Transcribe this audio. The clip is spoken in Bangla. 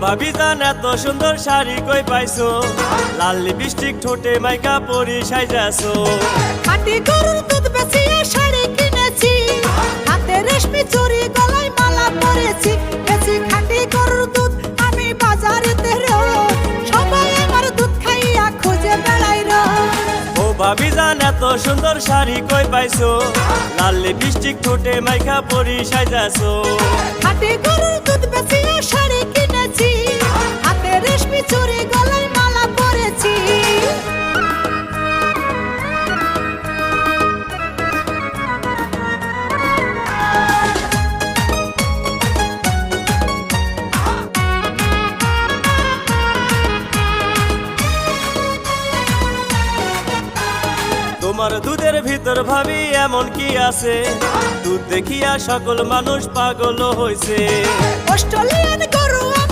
ভাবি জান এত সুন্দর শাড়ি কই পাইছো, লাল লিপস্টিক ঠোঁটে মাইকা পরি সাইজাছো। খাঁটি গরুর দুধ বেচিয়ে শাড়ি কিনেছি, হাতে রেশমি চুড়ি গলায় মালা পরেছি। বেচি খাঁটি গরুর দুধ আমি বাজারেতে রোজ, সবাই আমার দুধ খাইয়া খুঁজে বেড়াই রোজ। ও ভাবি জান এত সুন্দর শাড়ি কই পাইছো, লাল লিপস্টিক ঠোঁটে মাইকা পরি সাইজাছো। খাঁটি গরুর দুধ বেচিয়ে শাড়ি কিনেছি, হাতে রেশমি চুড়ি গলায় মালা পরেছি। তোমার দুধের ভিতর ভাবি এমন কি আছে, দুধ দেখিয়া সকল মানুষ পাগল হইছে। অস্ট্রেলিয়ান